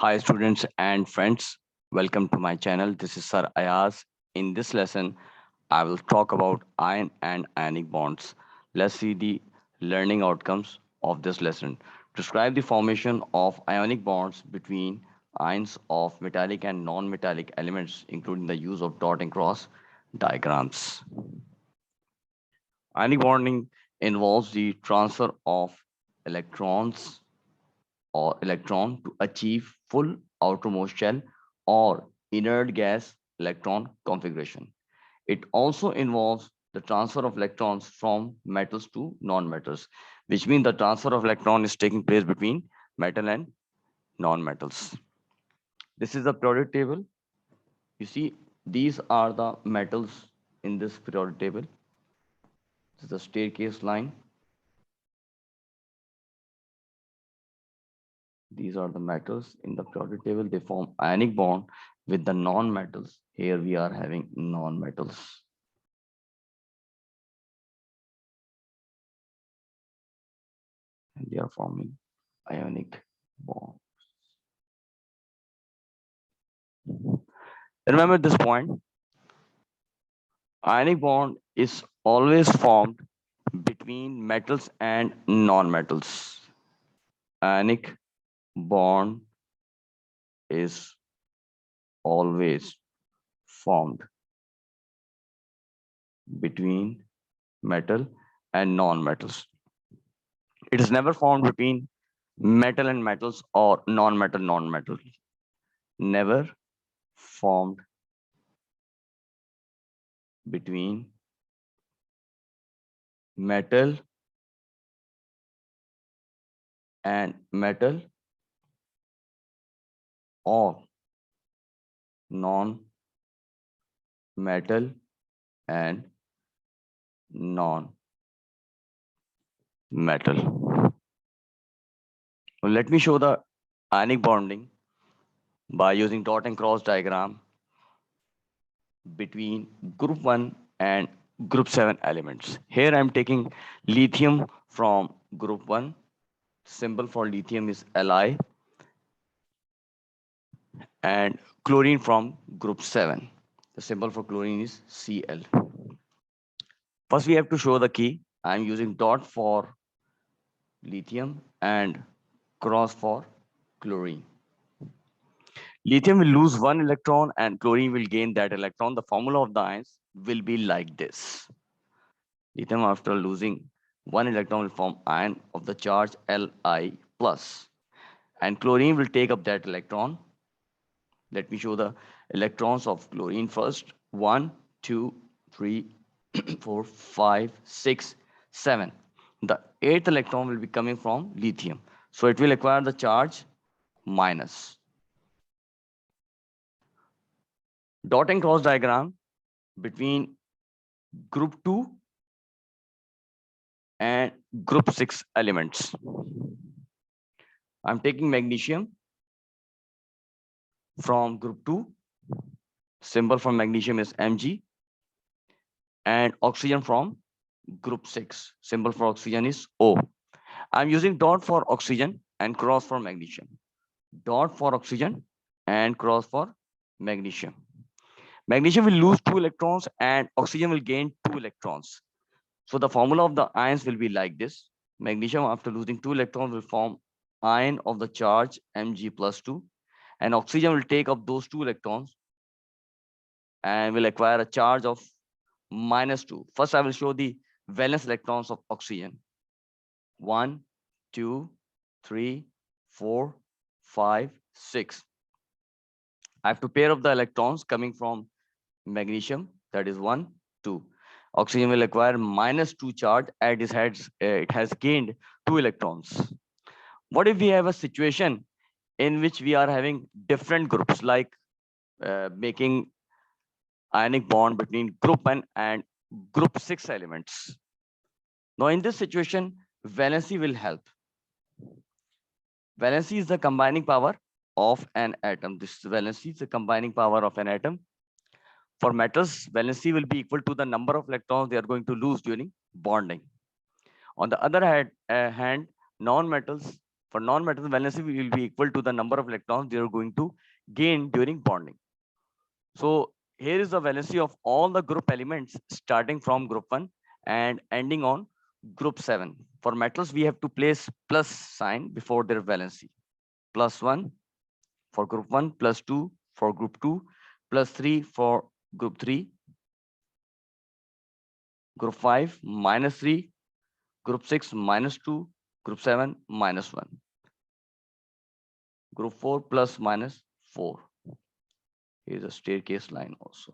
Hi, students and friends. Welcome to my channel. This is Sir Ayaz. In this lesson, I will talk about ion and ionic bonds. Let's see the learning outcomes of this lesson. Describe the formation of ionic bonds between ions of metallic and non-metallic elements, including the use of dot and cross diagrams. Ionic bonding involves the transfer of electrons or electron to achieve full outermost shell or inert gas electron configuration. It also involves the transfer of electrons from metals to non-metals, which means the transfer of electron is taking place between metal and non-metals. This is the periodic table. You see, these are the metals in this periodic table. This is the staircase line. These are the metals in the periodic table. They form ionic bond with the non-metals. Here we are having non-metals. And they are forming ionic bond. Remember this point, ionic bond is always formed between metals and non-metals. Ionic bond is always formed between metal and non-metals. It is never formed between metal and metals or non-metal non-metal. Never formed between metal and metal or non-metal and non-metal. Well, let me show the ionic bonding by using dot and cross diagram between group 1 and group 7 elements. Here I'm taking lithium from group 1. Symbol for lithium is Li, and chlorine from group 7. The symbol for chlorine is Cl. First, we have to show the key. I'm using dot for lithium and cross for chlorine. Lithium will lose one electron and chlorine will gain that electron. The formula of the ions will be like this. Lithium, after losing one electron, will form ion of the charge Li plus, and chlorine will take up that electron. Let me show the electrons of chlorine first. 1, 2, 3, 4, 5, 6, 7. The eighth electron will be coming from lithium. So it will acquire the charge minus. Dot and cross diagram between group 2 and group 6 elements. I'm taking magnesium from group 2. Symbol for magnesium is Mg, and oxygen from group 6. Symbol for oxygen is O. I'm using dot for oxygen and cross for magnesium. Dot for oxygen and cross for magnesium. Magnesium will lose 2 electrons and oxygen will gain 2 electrons. So the formula of the ions will be like this. Magnesium, after losing 2 electrons, will form ion of the charge Mg plus 2, and oxygen will take up those 2 electrons and will acquire a charge of minus 2. First, I will show the valence electrons of oxygen. 1, 2, 3, 4, 5, 6. I have to pair up the electrons coming from magnesium, that is 1, 2. Oxygen will acquire minus 2 charge at its heads. It has gained 2 electrons. What if we have a situation in which we are having different groups, like making ionic bond between group 1 and group 6 elements? Now, in this situation, valency will help. Valency is the combining power of an atom. This valency is the combining power of an atom. For metals, valency will be equal to the number of electrons they are going to lose during bonding. On the other hand, non-metals, For non-metals, valency will be equal to the number of electrons they are going to gain during bonding. So here is the valency of all the group elements starting from group 1 and ending on group 7. For metals, we have to place plus sign before their valency. +1 for group 1, +2 for group 2, +3 for group 3, group 5 -3, group 6 -2, group 7 -1, group 4 plus -4. Here's a staircase line also.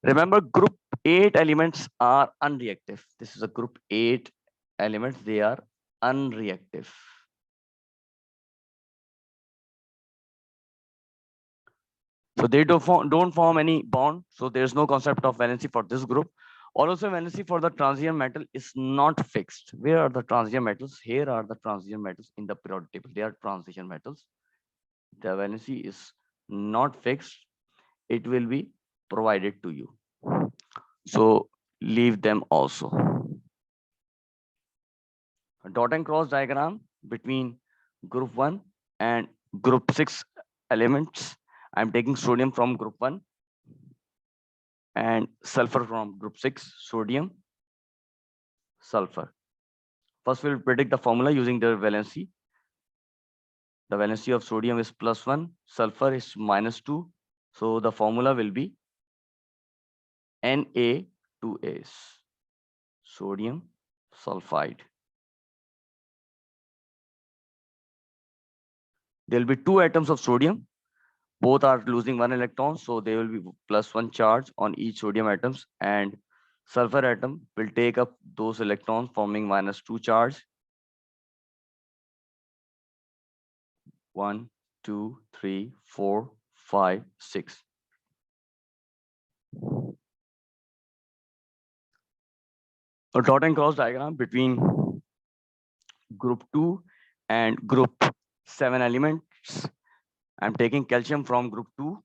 Remember, group 8 elements are unreactive. This is a group 8 elements. They are unreactive. So they don't form any bond. So there's no concept of valency for this group. Also, valency for the transition metal is not fixed. Where are the transition metals? Here are the transition metals in the periodic table. They are transition metals. The valency is not fixed. It will be provided to you. So leave them also. A dot and cross diagram between group 1 and group 6 elements. I'm taking sodium from group 1 and sulfur from group 6, sodium, sulfur. First, we'll predict the formula using their valency. The valency of sodium is +1, sulfur is -2. So the formula will be Na2S, sodium sulfide. There will be 2 atoms of sodium. Both are losing 1 electron, so there will be +1 charge on each sodium atoms, and sulfur atom will take up those electrons, forming -2 charge. 1, 2, 3, 4, 5, 6. A dot and cross diagram between group 2 and group 7 elements. I'm taking calcium from group 2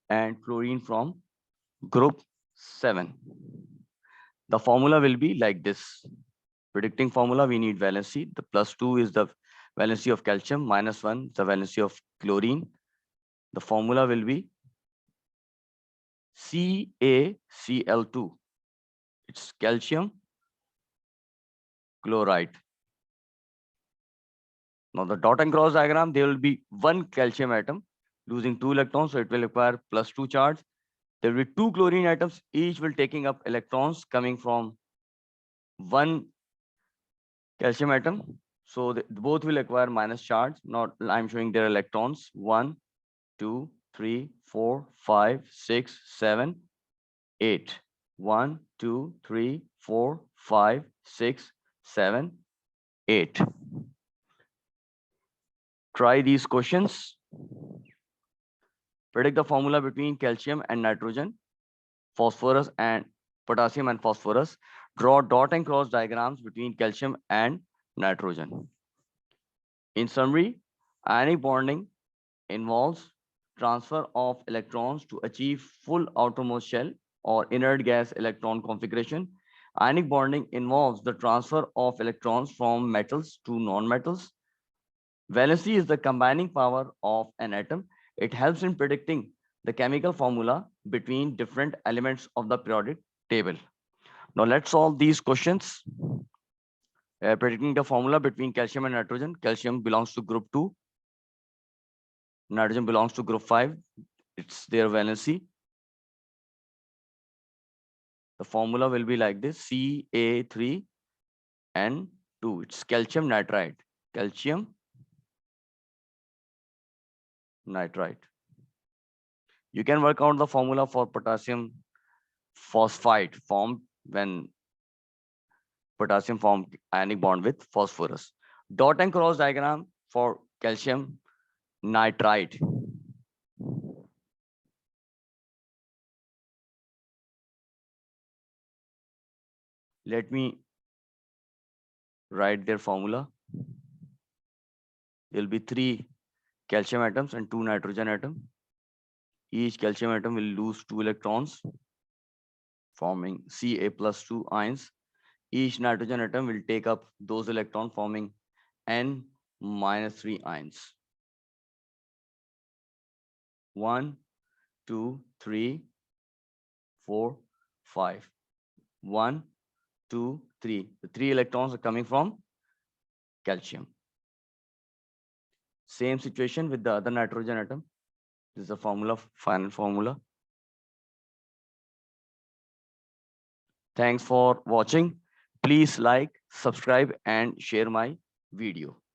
and fluorine from group 7. The formula will be like this. Predicting formula, we need valency. The +2 is the valency of calcium, -1 the valency of chlorine. The formula will be CaCl2. It's calcium chloride. Now the dot and cross diagram, there will be 1 calcium atom losing 2 electrons, so it will require +2 charge. There will be 2 chlorine atoms, each will taking up electrons coming from 1 calcium atom. So both will acquire minus charge. Not I'm showing their electrons. 1, 2, 3, 4, 5, 6, 7, 8. 1, 2, 3, 4, 5, 6, 7, 8. Try these questions. Predict the formula between calcium and nitrogen, phosphorus and potassium and phosphorus. Draw dot and cross diagrams between calcium and nitrogen. In summary, ionic bonding involves transfer of electrons to achieve full outermost shell or inert gas electron configuration. Ionic bonding involves the transfer of electrons from metals to non-metals. Valency is the combining power of an atom. It helps in predicting the chemical formula between different elements of the periodic table. Now let's solve these questions. Predicting the formula between calcium and nitrogen. Calcium belongs to group 2. Nitrogen belongs to group 5. It's their valency. The formula will be like this: Ca3N2. It's calcium nitride. Calcium nitride. You can work out the formula for potassium phosphide formed when potassium formed ionic bond with phosphorus. Dot and cross diagram for calcium nitride. Let me write their formula. There will be 3 calcium atoms and 2 nitrogen atoms. Each calcium atom will lose 2 electrons. forming Ca plus 2 ions. Each nitrogen atom will take up those electrons, forming N minus 3 ions. 1, 2, 3, 4, 5. 1, 2, 3. The 3 electrons are coming from calcium. Same situation with the other nitrogen atom. This is the formula, final formula. Thanks for watching. Please like, subscribe, and share my video.